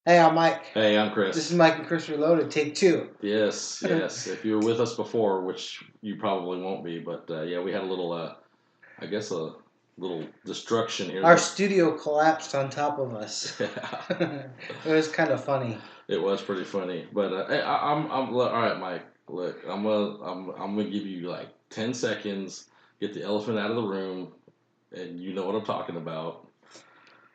Hey, I'm Mike. Hey, I'm This is Chris. Mike and Chris Reloaded, take two. Yes, yes. If you were with us before, which you probably won't be, but yeah, we had a little, I guess, a little destruction here. Our studio collapsed on top of us. It was kind of funny. It was pretty funny, but hey, I'm all right, Mike. Look, I'm gonna give you like 10 seconds. Get the elephant out of the room, and you know what I'm talking about.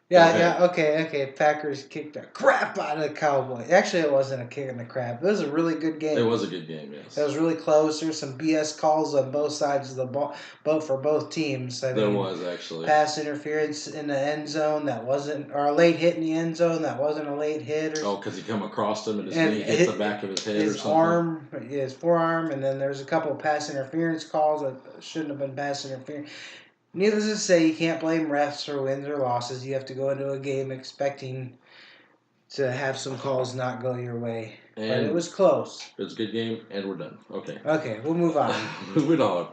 Go Yeah, ahead. yeah, okay. Packers kicked the crap out of the Cowboys. Actually, it wasn't a kick in the crap. It was a really good It game. was a good game, It yes. was really close. There's some BS calls on both sides of the boat for both teams. I There mean, was actually. pass interference in the end zone that wasn't, or a late hit in the end zone that wasn't a late hit, or Oh, because he come across him and his and knee hit the back of his head or his something. arm, his forearm, and then there's a couple of pass interference calls that shouldn't have been pass interference. Needless to say, you can't blame refs for wins or losses. You have to go into a game expecting to have some calls not go your way, but it And was close. it's a good game, and we're done. Okay. Okay, we'll move on. Moving on.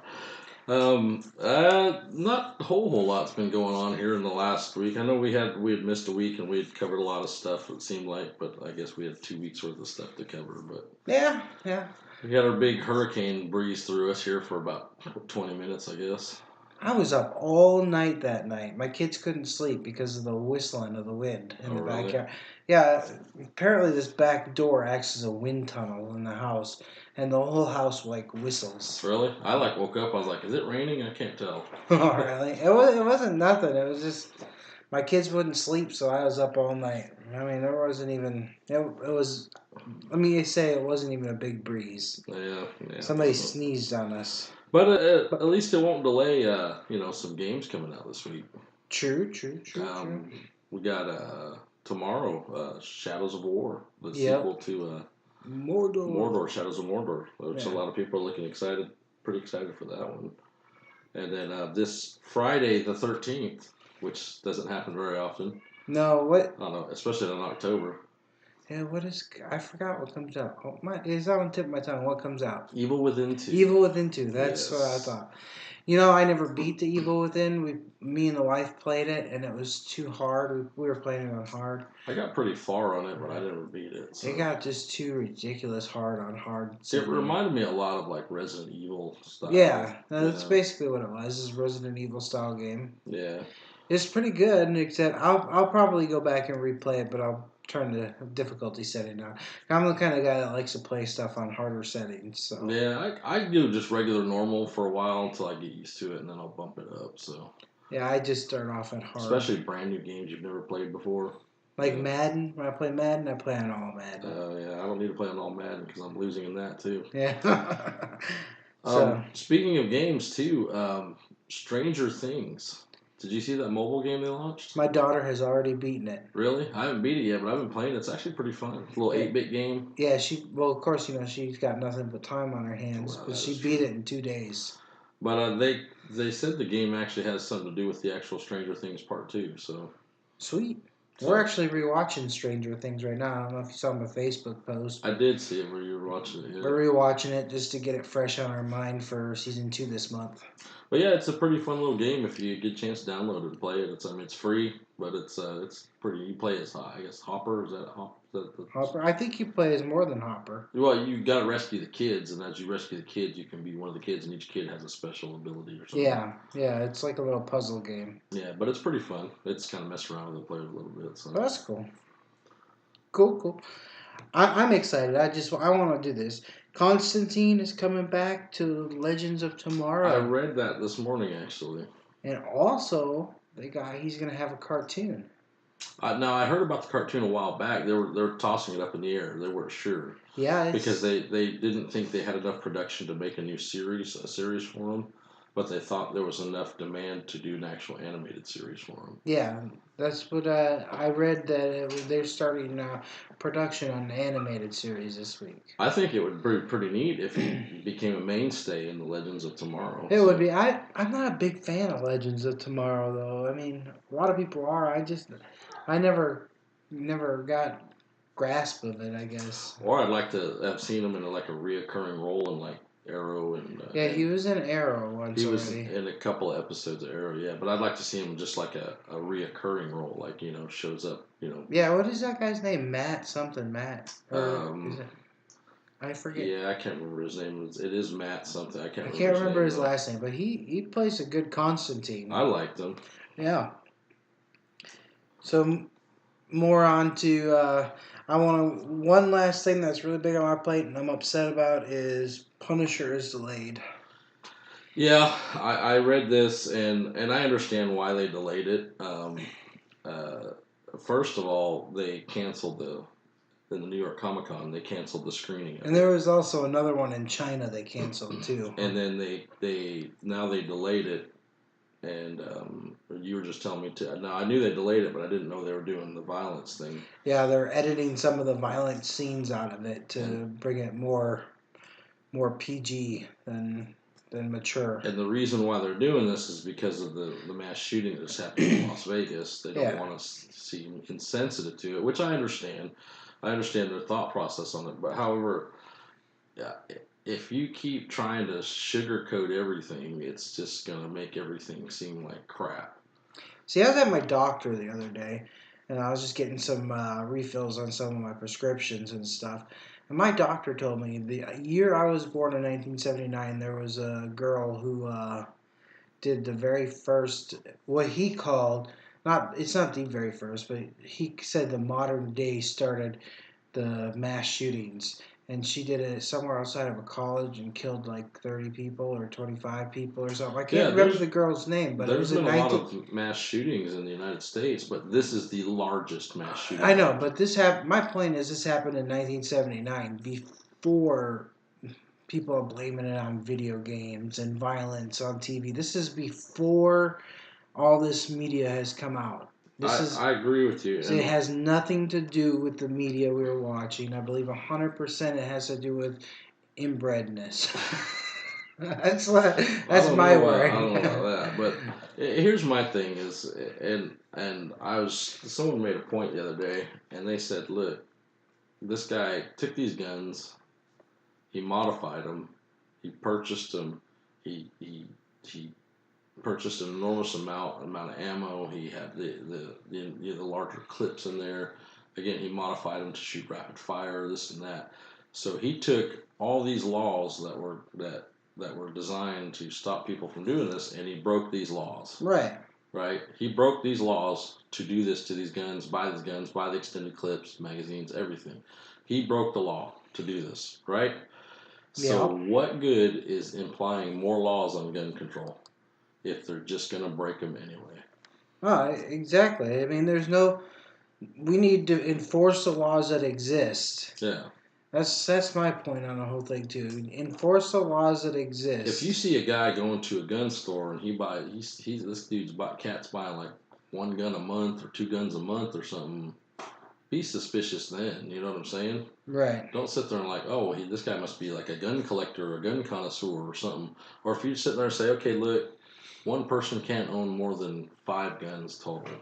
Not a whole lot's been going on here in the last week. I know we had missed a week and we had covered a lot of stuff. It seemed like, but I guess we had 2 weeks worth of stuff to cover. But Yeah, yeah. we had our big hurricane breeze through us here for about 20 minutes, I guess. I was up all night that night. My kids couldn't sleep because of the whistling of the wind in Oh, the really? backyard. Yeah, apparently this back door acts as a wind tunnel in the house, and the whole house like whistles. Really? I like woke up. I was like, "Is it raining?" I can't tell. Oh, really? It wasn't nothing. It was just my kids wouldn't sleep, so I was up all night. I mean, there wasn't even it was. Let me say, it wasn't even a big breeze. Yeah, yeah. Somebody So, sneezed on us. but at But least it won't delay, some games coming out this week. true. We got tomorrow Shadows of War, the sequel Yep. to Mordor. Mordor, Shadows of Mordor, which a Yeah. lot of people are looking excited, pretty excited for that one. And then this Friday the 13th, which doesn't happen very often. No, what? I don't know, especially in October. Yeah, what is? I forgot what comes out. Oh, my, is that on tip of my tongue? What comes out? Evil Within 2. Evil Within 2. That's what I Yes. thought. You know, I never beat the Evil Within. Me and the wife played it, and it was too hard. We were playing it on hard. I got pretty far on it, but I never beat it. It So got just too ridiculous hard on hard it setting. reminded me a lot of like Resident Evil style. Yeah, that's basically what it was. Is Resident Evil style game. Yeah. It's pretty good, except I'll probably go back and replay it, but I'll turn the difficulty setting down. I'm the kind of guy that likes to play stuff on harder settings, so Yeah, I do just regular normal for a while until I get used to it, and then I'll bump it up. So, yeah, I just start off at hard. especially brand new games you've never played before. Like Yeah. Madden, when I play Madden, I play on all Madden. Yeah, I don't need to play on all Madden because I'm losing in that too. Yeah. So Speaking of games too, Stranger Things. Did you see that mobile game they launched? my daughter has already beaten it. Really? I haven't beat it yet, but I've been playing. It's actually pretty fun. It's a little Yeah, 8-bit game. yeah. Well, of course, she's got nothing but time on her hands, Well, but that she is beat true. it in 2 days. But they said the game actually has something to do with the actual Stranger Things part two. Sweet. We're So actually rewatching Stranger Things right now. I don't know if you saw my Facebook post, I but did see it where you were watching it. Yeah. we're rewatching it just to get it fresh on our mind for season 2 this month. But yeah, it's a pretty fun little game if you get a chance to download it and play it. It's free, but it's pretty. You play as I guess Hopper, is that Hopper? Hopper, I think he plays more than Hopper. Well, you got to rescue the kids, and as you rescue the kids, you can be one of the kids, and each kid has a special ability or something. Yeah, it's like a little puzzle game. Yeah, but it's pretty fun. It's kind of mess around with the players a little bit. Well, So that's cool. Cool. I'm excited. I want to do this. Constantine is coming back to Legends of I Tomorrow, read that this morning actually. and also he's gonna have a cartoon. Now I heard about the cartoon a while back. They were tossing it up in the air. They weren't sure Yeah, because it's they didn't think they had enough production to make a series for them, but they thought there was enough demand to do an actual animated series for them. yeah. That's what I read that they're starting production on an animated series this week. I think it would be pretty neat if he became a mainstay in the Legends of Tomorrow. It would So be. I'm not a big fan of Legends of Tomorrow though. I mean, a lot of people are. I never got grasp of it. I guess. or I'd like to have seen him in like a reoccurring role in like Arrow and Yeah, he was in Arrow once he was already. in a couple of episodes of Arrow, yeah. But I'd like to see him just like a reoccurring role, like shows up, Yeah, what is that guy's name? Matt something. Matt or is Um, it? I forget. yeah, I can't remember his name. It is Matt something. I can't I remember can't his remember name his though. last name, but he plays a good Constantine. I liked him. Yeah. So more on to I want to one last thing that's really big on my plate and I'm upset about is Punisher is delayed. Yeah, I read this and I understand why they delayed it. Uh, First of all, they canceled in the New York Comic Con. They canceled the screening of And there it, was also another one in China they canceled too. and then they delayed it. And you were just telling me to. Now I knew they delayed it, but I didn't know they were doing the violence thing. Yeah, they're editing some of the violent scenes out of it to bring it more PG than mature. And the reason why they're doing this is because of the mass shooting that's happened in Las Vegas. They don't want us to seem insensitive to it, which I understand. I understand their thought process on it. But however, yeah, if you keep trying to sugarcoat everything, it's just gonna make everything seem like crap. See, I was at my doctor the other day, and I was just getting some refills on some of my prescriptions and stuff. And my doctor told me the year I was born in 1979, there was a girl who did the very first, what he called, it's not the very first, but he said the modern day started the mass shootings. And she did it somewhere outside of a college and killed like 30 people or 25 people or something. I can't Yeah, remember the girl's name, but it there's was in been a lot 19. of mass shootings in the United States, but this is the largest mass shooting. I know, but this happened. My point is, this happened in 1979, before people are blaming it on video games and violence on TV. This is before all this media has come out. I agree with you, It has nothing to do with the media we were watching. I believe 100% it has to do with inbredness. That's my word. I don't know about that, but here's my thing is, and someone made a point the other day, and they said, look, this guy took these guns, he modified them, he purchased them, he purchased an enormous amount of ammo. He had the larger clips in there. Again, he modified them to shoot rapid fire, this and that. So he took all these laws that were designed to stop people from doing this, and he broke these laws. Right. Right. He broke these laws to do this to these guns, buy the extended clips, magazines, everything. He broke the law to do this. Right. So what good is implying more laws on gun control if they're just going to break them anyway? Oh, exactly. I mean, we need to enforce the laws that exist. Yeah. That's my point on the whole thing too. Enforce the laws that exist. If you see a guy going to a gun store and this cat's buying like one gun a month or two guns a month or something, be suspicious then. You know what I'm saying? Right. Don't sit there and like, oh, this guy must be like a gun collector or a gun connoisseur or something. Or if you sit there and say, okay, look, one person can't own more than 5 guns total.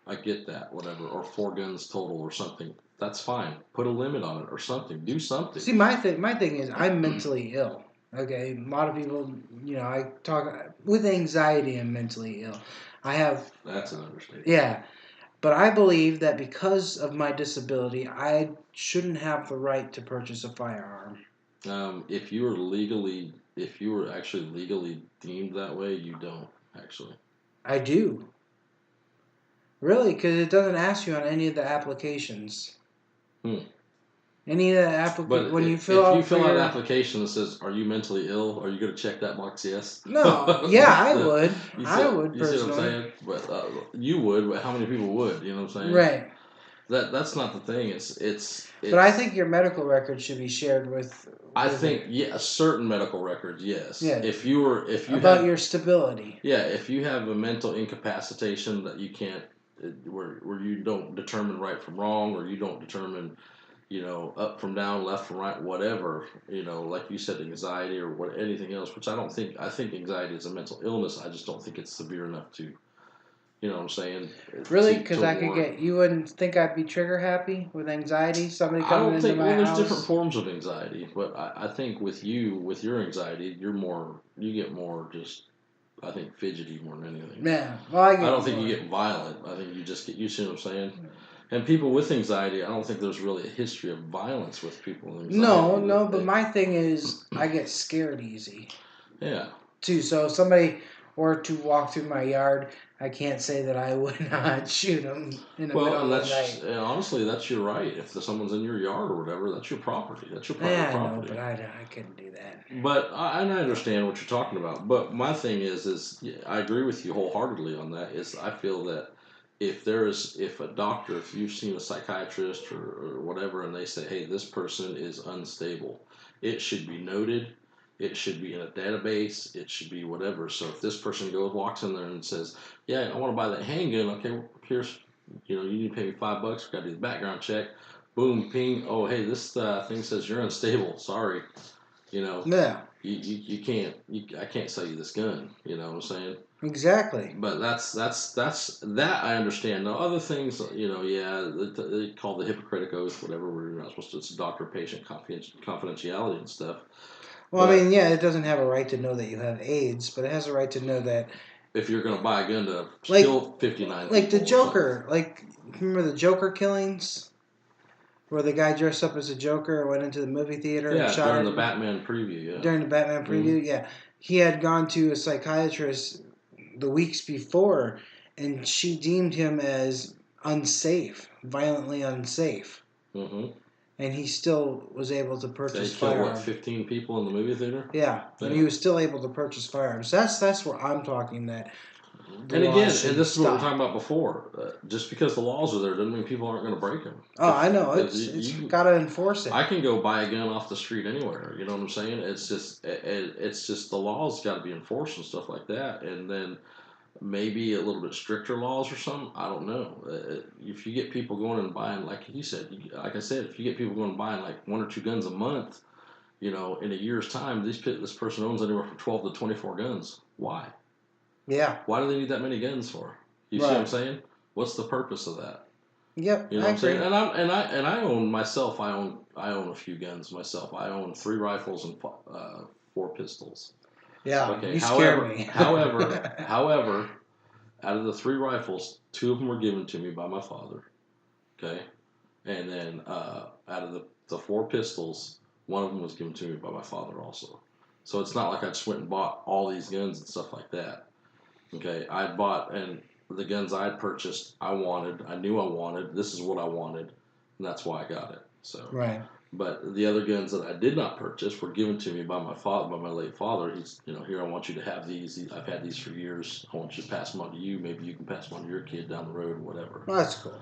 I get that, whatever, or 4 guns total or something. That's fine. Put a limit on it or something. Do something. See, my thing is, I'm mentally ill. Okay, a lot of people, I talk with anxiety and mentally ill. That's an understatement. Yeah, but I believe that because of my disability, I shouldn't have the right to purchase a firearm. If you were actually legally deemed that way, you don't actually. I do. Really, because it doesn't ask you on any of the applications. Any of the applications. When you fill out an application that says, "Are you mentally ill?" Are you going to check that box? Yes. No. Yeah, I would. I would personally. You personally. see what I'm saying? But you would. But how many people would? You know what I'm saying? Right. That's not the thing. It's. But I think your medical record should be shared with. I think certain medical records, yes. Yeah. If you about your stability. Yeah, if you have a mental incapacitation that you can't, where you don't determine right from wrong, or you don't determine, up from down, left from right, whatever, like you said, anxiety or anything else. Which I don't think. I think anxiety is a mental illness. I just don't think it's severe enough to You know what I'm saying? Really? Because I could warrant. get. You wouldn't think I'd be trigger happy with anxiety? Somebody I coming don't into think. my Well, there's different house? forms of anxiety, but I think with you, with your anxiety, you're more. You get more just. I think fidgety more than anything. Yeah. Well, I I get don't think more. you get violent. I think you just get. You see what I'm saying? And people with anxiety, I don't think there's really a history of violence with people with No, anxiety. no. But my thing is, I get scared easy Yeah. too. So if somebody were to walk through my yard, I can't say that I would not shoot them in the Well, and middle of the that's night. and honestly, that's your right. If someone's in your yard or whatever, that's your property. That's your private Yeah, I know, property. but I couldn't do that. But and I understand what you're talking about. But my thing is yeah, I agree with you wholeheartedly on that. Is I feel that if a doctor, if you've seen a psychiatrist or whatever, and they say, hey, this person is unstable, it should be noted. It should be in a database. It should be whatever. So if this person walks in there and says, yeah, I want to buy that handgun. Okay, well, here's, you need to pay me $5. We got to do the background check. Boom, ping. Oh, hey, this thing says you're unstable. Sorry. You know, Yeah, you can't. I can't sell you this gun. You know what I'm saying? exactly. But that's that I understand. Now other things, yeah, they call the Hippocratic Oath, whatever. We're not supposed to. It's doctor-patient confidentiality and stuff. Well, I mean, But yeah, it doesn't have a right to know that you have AIDS, but it has a right to know that, if you're going to buy a gun to like, kill 59 like the people or something, Joker. Like, remember the Joker killings, where the guy dressed up as a Joker and went into the movie theater and yeah, shot during the everyone Batman preview, yeah. during the Batman Mm-hmm. preview. Yeah, he had gone to a psychiatrist the weeks before, and she deemed him as unsafe, violently unsafe, Mm-hmm. and he still was able to They purchase killed what, firearms. 15 people in the movie theater. Yeah, and Yeah. he was still able to purchase firearms. That's where I'm talking that the And law again, and should this is what we were stop. talking about before. Just because the laws are there doesn't mean people aren't going to break them. Oh, I know. Because It's got to enforce it. I can go buy a gun off the street anywhere. You know what I'm saying? It's just the laws got to be enforced and stuff like that. And then maybe a little bit stricter laws or something. I don't know. If you get people going and buying, like you said, like I said, if you get people going and buying like 1 or 2 guns a month, in a year's time, this person owns anywhere from 12 to 24 guns. Why? Yeah. Why do they need that many guns for? You see what I'm Right. saying? What's the purpose of that? Yep. You know I what I'm saying? agree. And I own myself. I own a few guns myself. I own 3 rifles and 4 pistols. Yeah. Okay. You scare However, me. however, out of the 3 rifles, 2 of them were given to me by my father. Okay. And then out of the 4 pistols, one of them was given to me by my father also. So it's not like I just went and bought all these guns and stuff like that. Okay, I bought and the guns I had purchased, I wanted. I knew I wanted. This is what I wanted, and that's why I got it. So, Right. but the other guns that I did not purchase were given to me by my father, by my late father. He's, here, I want you to have these. I've had these for years. I want you to pass them on to you. Maybe you can pass them on to your kid down the road, whatever. Well, that's cool.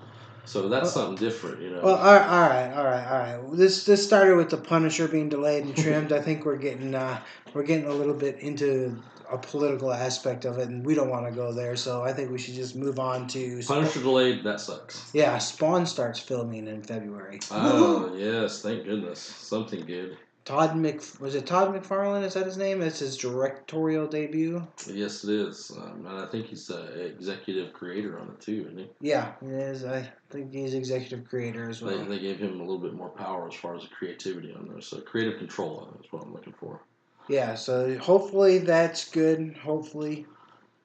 So that's Well, something different. well, all right. This started with the Punisher being delayed and trimmed. I think we're getting a little bit into a political aspect of it, and we don't want to go there. So I think we should just move on to. Punisher delayed. That sucks. Yeah, Spawn starts filming in February. Oh yes, thank goodness, something good. Was it Todd McFarlane? Is that his name? It's his directorial debut. Yes, it is, and I think he's the executive creator on it too, isn't he? Yeah, it is. I think he's executive creator as well. They gave him a little bit more power as far as the creativity on there. So creative control is what I'm looking for. Yeah, so hopefully that's good. Hopefully,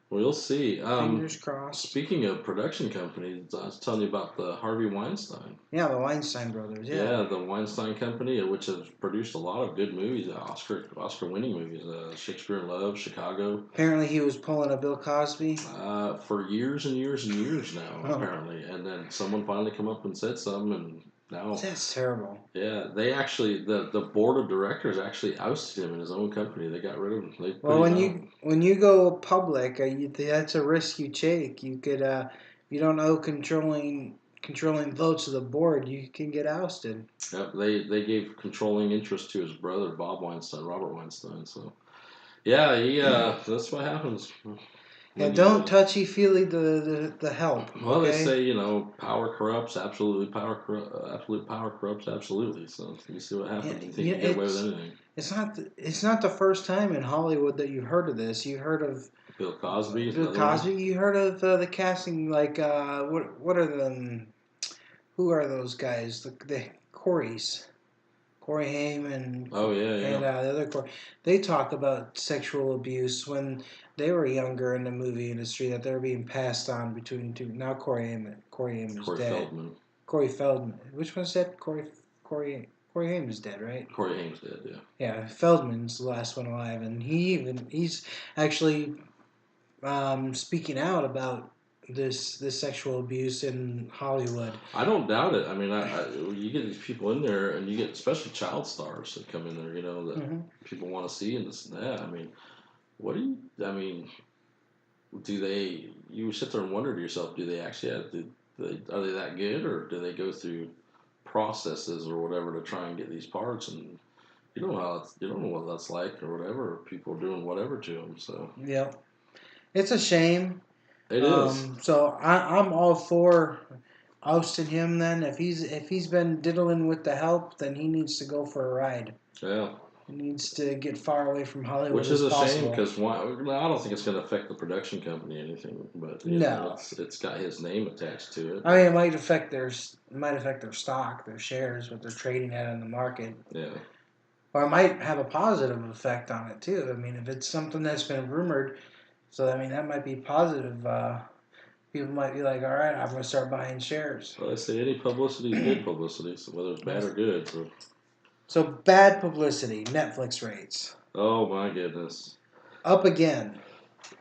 We'll see. fingers crossed. Speaking of production companies, I was telling you about the Harvey Weinstein. Yeah, the Weinstein brothers. Yeah, Yeah. the Weinstein Company, which has produced a lot of good movies, Oscar winning movies. Shakespeare in Love, Chicago. Apparently, he was pulling a Bill Cosby. For years and years and years now, Oh, apparently, and then someone finally come up and said something, and now that's terrible. yeah, they actually the board of directors actually ousted him in his own company. They got rid of him. They put Well, him when out. you go public, that's a risk you take. You could, you don't know controlling votes of the board. You can get ousted. Yep, they gave controlling interest to his brother Bob Weinstein, Robert Weinstein. So yeah, that's what happens Yeah, when don't you. touchy feely the help. Well, they Okay. say power corrupts. Absolutely, absolute power corrupts. Absolutely. So you see what Yeah, happens. You think yeah. you get away with anything? It's not the first time in Hollywood that you've heard of this. You've heard of Bill Cosby is Bill another one. Cosby. You heard of the casting? Like, what are the? Who are those guys? The Corys. Corey Haim and Oh yeah, and yeah. the other Corey, they talk about sexual abuse when they were younger in the movie industry that they're being passed on between two. Now Corey Haim is Corey dead. Feldman. Corey Feldman. Which one's dead? Corey Haim is dead, right? Corey Haim's dead. Yeah. Yeah, Feldman's the last one alive, and he's actually speaking out about this sexual abuse in Hollywood. I don't doubt it. I mean, you get these people in there, and you get especially child stars that come in there. You know that people want to see and this and that. I mean, what do you? I mean, do they? You sit there and wonder to yourself, do they actually have? Are they that good, or do they go through processes or whatever to try and get these parts? And you don't know what that's like or whatever. People are doing whatever to them. So Yep, it's a shame. it is. So I'm all for ousting him. Then if he's been diddling with the help, then he needs to go for a ride. Yeah. He needs to get far away from Hollywood Which is as a shame possible. because I don't think it's going to affect the production company or anything, but No. it's got his name attached to it. I mean, it might affect their stock, their shares, what they're trading at in the market. Yeah. Or it might have a positive effect on it too. I mean, if it's something that's been rumored, so I mean that might be positive. People might be like, "All right, I'm going to start buying shares." Well, I say any publicity is good publicity, so whether it's bad or good. So bad publicity. Netflix rates Oh my goodness. up again.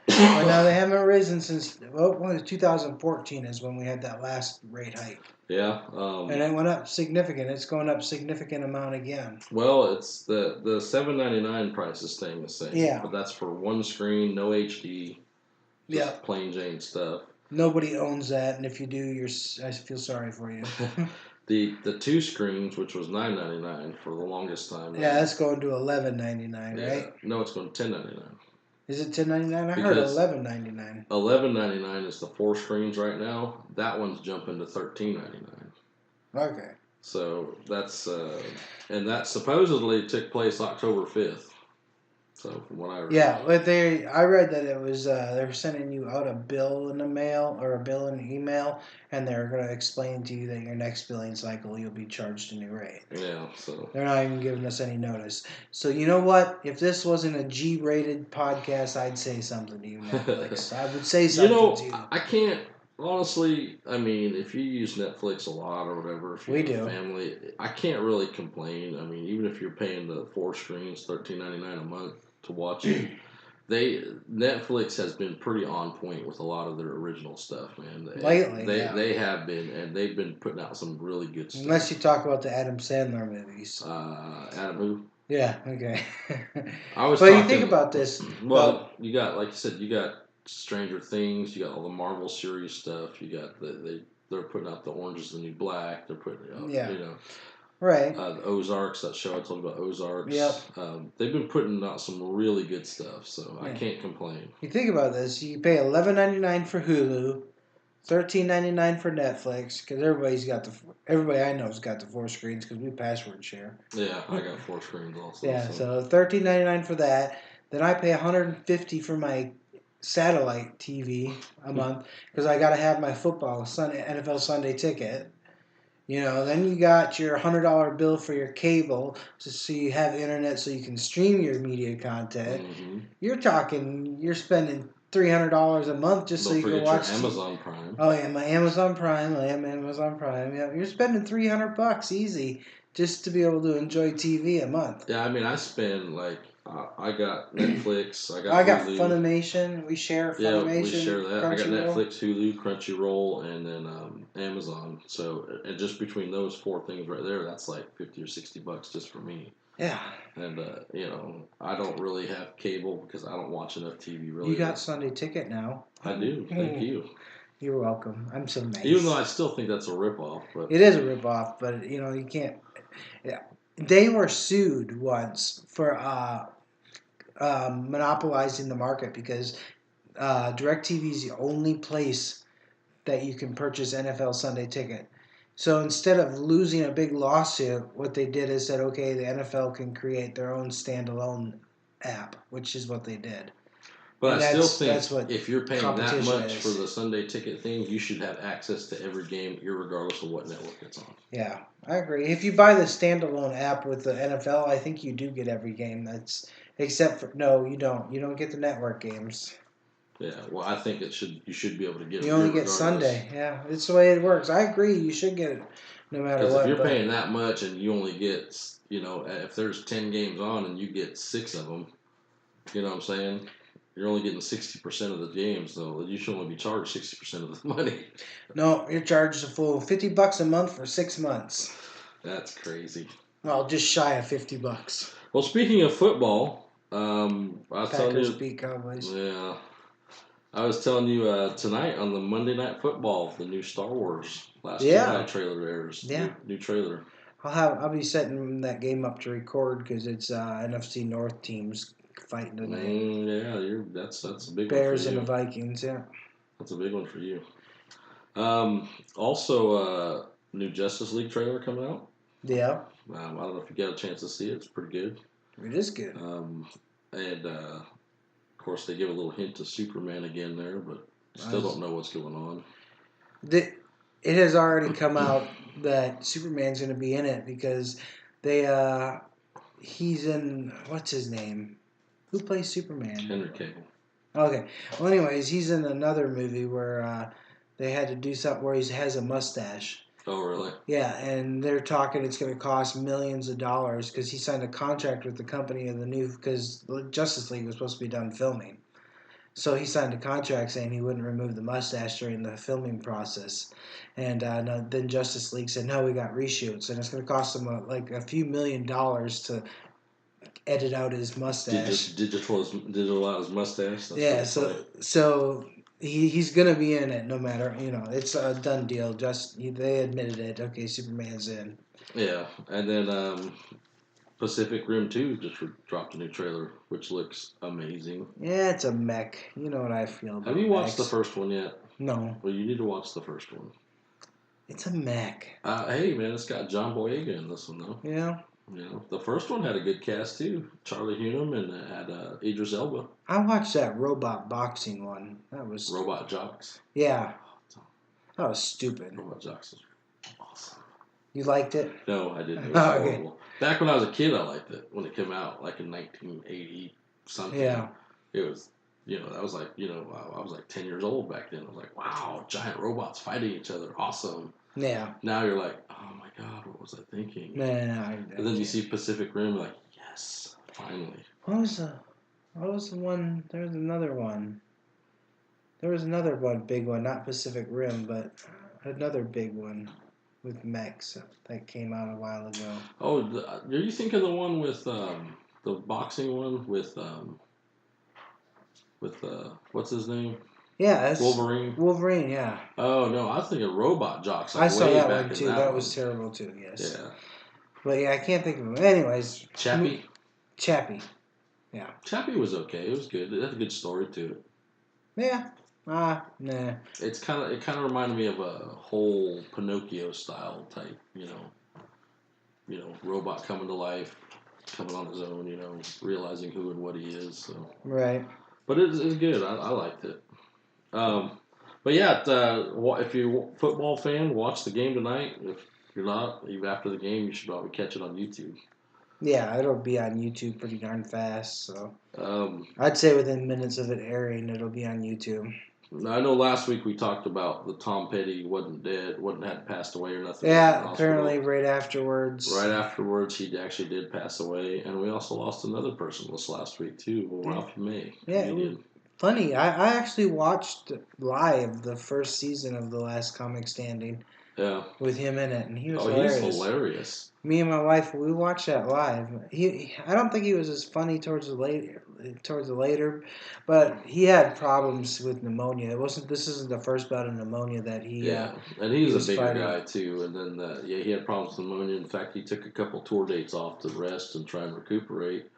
But now they haven't risen since 2014 is when we had that last rate hike. Yeah. And it went up significant. It's going up significant amount again. Well, it's the $7.99 price is staying the same. Yeah. But that's for one screen, no HD, just Yeah. plain Jane stuff. Nobody owns that, and if you do, I feel sorry for you. The two screens, which was $9.99 for the longest time. Yeah, that's going to $11.99, right? No, it's going to $10.99. Is it $10.99? I heard $11.99. $11.99 is the 4 screens right now. That one's jumping to $13.99. Okay. So that's and that supposedly took place October 5th. So from what I read. Yeah, but I read that it was they were sending you out a bill in the mail or a bill in the email, and they're going to explain to you that your next billing cycle you'll be charged a new rate. Yeah, so they're not even giving us any notice. So you know what? If this wasn't a G-rated podcast, I'd say something to you, Netflix. I would say something to you. I can't. Honestly, I mean, if you use Netflix a lot or whatever, if you have a family, I can't really complain. I mean, even if you're paying the 4 screens, $13.99 a month to watch it, Netflix has been pretty on point with a lot of their original stuff, man. Lately, they have been, and they've been putting out some really good stuff. Unless you talk about the Adam Sandler movies. Adam who? Yeah. Okay. But you think about this. Well, you got, like you said, you got Stranger Things, you got all the Marvel series stuff, you got they're putting out the Orange is the New Black, they're putting out, right. The Ozarks, that show I told you about, Ozarks. Yep. They've been putting out some really good stuff, so I can't complain. You think about this, you pay $11.99 for Hulu, $13.99 for Netflix, because everybody I know's got the 4 screens because we password share. Yeah, I got 4 screens also. Yeah, so $13.99 for that. Then I pay $150 for my satellite TV a month because I got to have my NFL Sunday ticket. Then you got your $100 bill for your cable, so you have internet so you can stream your media content. Mm-hmm. You're spending $300 a month just so you can watch your Amazon Prime. Oh yeah, my Amazon Prime. I am Amazon Prime. Yeah, you're spending $300 easy just to be able to enjoy TV a month. Yeah, I mean, I spend I got Netflix. I got Hulu. Funimation. We share Funimation. Yeah, we share that. I got Netflix, Hulu, Crunchyroll, and then Amazon. So, and just between those 4 things right there, that's like $50 or $60 just for me. Yeah. And I don't really have cable because I don't watch enough TV. Really. You got Sunday Ticket now. I do. Thank you. You're welcome. I'm so nice. Even though I still think that's a ripoff, but it is a ripoff. But you can't. Yeah. They were sued once for monopolizing the market because DirecTV is the only place that you can purchase NFL Sunday Ticket. So instead of losing a big lawsuit, what they did is said, okay, the NFL can create their own standalone app, which is what they did. But And I still that's think what if you're paying that competition much is. for the Sunday ticket thing, you should have access to every game, irregardless of what network it's on. Yeah, I agree. If you buy the standalone app with the NFL, I think you do get every game. That's except for no, you don't. You don't get the network games. Yeah, well, I think you should be able to get You them only get irregardless. Sunday. Yeah, it's the way it works. I agree. You should get it no matter Because if what. you're But paying that much and you only get, if there's 10 games on and you get 6 of them, you know what I'm saying? You're only getting 60% of the games, though. You should only be charged 60% of the money. no, you're charged a full $50 a month for 6 months. That's crazy. Well, just shy of $50. Well, speaking of football, I was telling Packers you, beat Cowboys. yeah, I was telling you tonight on the Monday Night Football, the new Star Wars Last Jedi trailer airs. Yeah. New trailer. I'll be setting that game up to record because it's NFC North teams fighting tonight. Yeah, that's a big Bears one for you. and the Vikings. Yeah. That's a big one for you. Also, new Justice League trailer coming out. Yeah. I don't know if you got a chance to see it. It's pretty good. It is good. And of course, they give a little hint to Superman again there, but still don't know what's going on. It has already come out that Superman's going to be in it because he's in, what's his name? Who plays Superman? Henry Cavill. Okay. Well, anyways, he's in another movie where they had to do something where he has a mustache. Oh, really? Yeah, and they're talking it's going to cost millions of dollars because he signed a contract with the company of the new, because Justice League was supposed to be done filming. So he signed a contract saying he wouldn't remove the mustache during the filming process. And then Justice League said, no, we got reshoots. And it's going to cost them like a few $1 million to edit out his mustache. Digital out his mustache? That's so he's going to be in it no matter, it's a done deal. They admitted it. Okay, Superman's in. Yeah, and then Pacific Rim 2 just dropped a new trailer, which looks amazing. Yeah, it's a mech. You know what I feel about Have you watched mechs. the first one yet? No. Well, you need to watch the first one. It's a mech. Hey, man, it's got John Boyega in this one, though. Yeah. The first one had a good cast, too. Charlie Hunnam and had Idris Elba. I watched that robot boxing one. That was... Robot Jocks. Yeah. That was stupid. Robot Jocks was awesome. You liked it? No, I didn't. It was horrible. Back when I was a kid, I liked it. When it came out, like in 1980 something. Yeah. It was, that was like, I was like 10 years old back then. I was like, wow, giant robots fighting each other. Awesome. Yeah. Now you're like, oh my God, what was I thinking? No. And then you see Pacific Rim, like, yes, finally. What was the one? There was another one. There was another one, big one, not Pacific Rim, but another big one with mechs that came out a while ago. Oh, are you thinking the one with the boxing one with what's his name? Yeah, that's Wolverine. Wolverine, yeah. Oh no, I was thinking Robot Jocks. Like I saw way that back one in too. That was terrible too. Yes. Yeah. But yeah, I can't think of it. Anyways, Chappie. Yeah. Chappie was okay. It was good. It had a good story to it. Yeah. Nah. It kind of reminded me of a whole Pinocchio style type, robot coming to life, coming on his own, realizing who and what he is. So. Right. But it's good. I liked it. But yeah, if you're a football fan, watch the game tonight. If you're not, even after the game, you should probably catch it on YouTube. Yeah, it'll be on YouTube pretty darn fast. So I'd say within minutes of it airing, it'll be on YouTube. I know last week we talked about the Tom Petty wasn't dead, hadn't passed away or nothing. Yeah, apparently right afterwards. Right afterwards, he actually did pass away, and we also lost another person this last week too, Ralphie May. Yeah, funny. I actually watched live the first season of The Last Comic Standing. Yeah. With him in it, and he was hilarious. He's hilarious. Me and my wife, we watched that live. I don't think he was as funny towards the later, but he had problems with pneumonia. This isn't the first bout of pneumonia that he. Yeah, and he was a bigger fighting. guy too. And then he had problems with pneumonia. In fact, he took a couple tour dates off to rest and try and recuperate.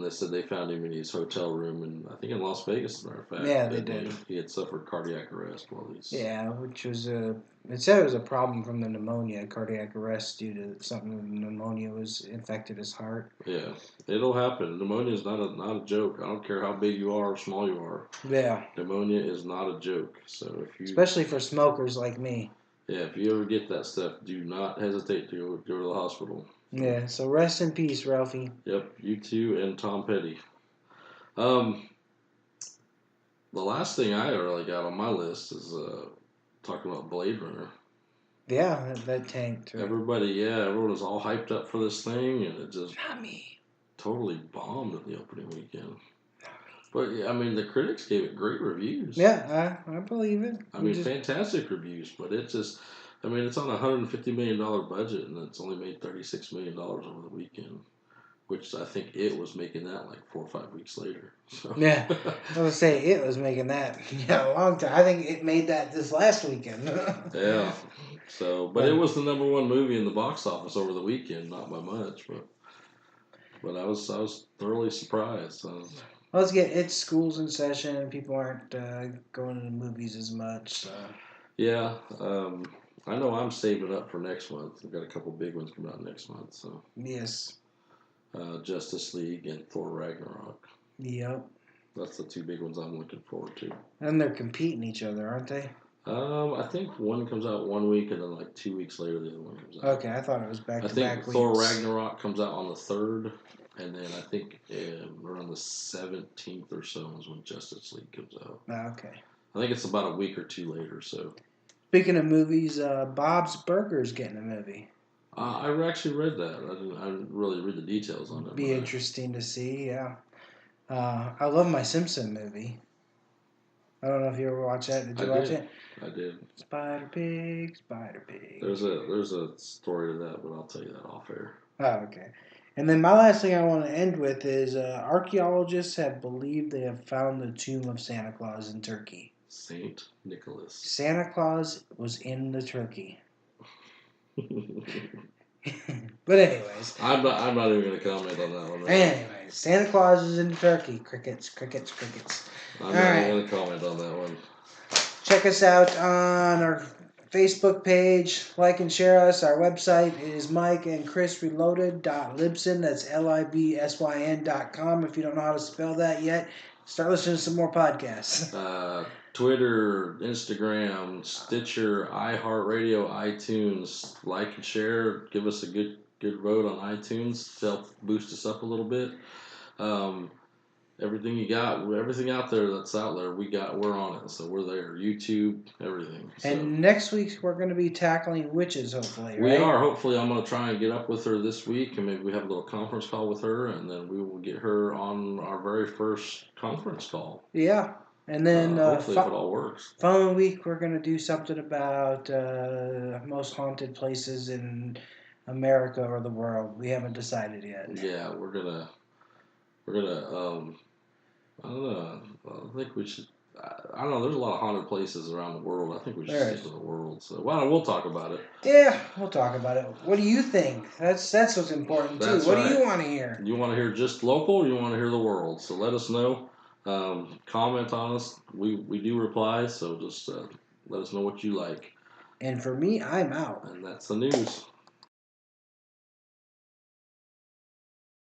And they said they found him in his hotel room, and I think in Las Vegas, as a matter of fact. Yeah, they did. He had suffered cardiac arrest while he's. Yeah, which was it said it was a problem from the pneumonia, cardiac arrest due to something. The pneumonia was infected his heart. Yeah, it'll happen. Pneumonia is not a joke. I don't care how big you are or small you are. Yeah. Pneumonia is not a joke. So if you, especially for smokers like me. Yeah, if you ever get that stuff, do not hesitate to go to the hospital. Yeah. So rest in peace, Ralphie. Yep, you too, and Tom Petty. The last thing I really got on my list is talking about Blade Runner. Yeah, that tanked. Right? Everyone was all hyped up for this thing, and it just Not me. totally bombed at the opening weekend. But yeah, I mean, the critics gave it great reviews. Yeah, I believe it. I mean, fantastic reviews, but it's just, I mean, it's on a $150 million budget, and it's only made $36 million over the weekend, which I think it was making that like 4 or 5 weeks later. So. Yeah, I was gonna say it was making that a long time. I think it made that this last weekend. Yeah. So, but it was the #1 movie in the box office over the weekend, not by much, but I was thoroughly surprised. Well, it's schools in session and people aren't going to the movies as much. So. Yeah, I know I'm saving up for next month. We've got a couple big ones coming out next month. So yes, Justice League and Thor Ragnarok. Yep, that's the 2 big ones I'm looking forward to. And they're competing each other, aren't they? I think one comes out 1 week, and then like 2 weeks later, the other one comes out. Okay, I thought it was back to back weeks. I think Thor Ragnarok comes out on the 3rd. And then I think around the 17th or so is when Justice League comes out. Okay. I think it's about a week or 2 later. So. Speaking of movies, Bob's Burgers getting a movie. I actually read that. I didn't really read the details on it. Be interesting to see. Yeah. I love my Simpson movie. I don't know if you ever watched that. Did you watch it? I did. Spider Pig, Spider Pig. There's a story to that, but I'll tell you that off air. Oh, okay. And then my last thing I want to end with is archaeologists have believed they have found the tomb of Santa Claus in Turkey. Saint Nicholas. Santa Claus was in the turkey. But anyways. I'm not even going to comment on that one. Right? Anyways, Santa Claus is in Turkey. Crickets, crickets, crickets. I'm not even going to comment on that one. Check us out on our Facebook page. Like and share us. Our website is mikeandchrisreloaded.libsyn. That's LIBSYN.com. If you don't know how to spell that yet, start listening to some more podcasts. Twitter, Instagram, Stitcher, iHeartRadio, iTunes. Like and share. Give us a good vote on iTunes to help boost us up a little bit. Everything out there that's out there, we're on it. So we're there. YouTube, everything. So. And next week we're going to be tackling witches, hopefully, right? We are. Hopefully I'm going to try and get up with her this week, and maybe we have a little conference call with her, and then we will get her on our very first conference call. Yeah. And then hopefully if it all works. Following week we're going to do something about most haunted places in America or the world. We haven't decided yet. Yeah, we're gonna I don't know. I think we should. I don't know. There's a lot of haunted places around the world. I think we should stick to the world. So we'll talk about it. Yeah, we'll talk about it. What do you think? That's what's important too. What do you want to hear? You want to hear just local, or you want to hear the world? So let us know. Comment on us. We do reply. So just let us know what you like. And for me, I'm out. And that's the news.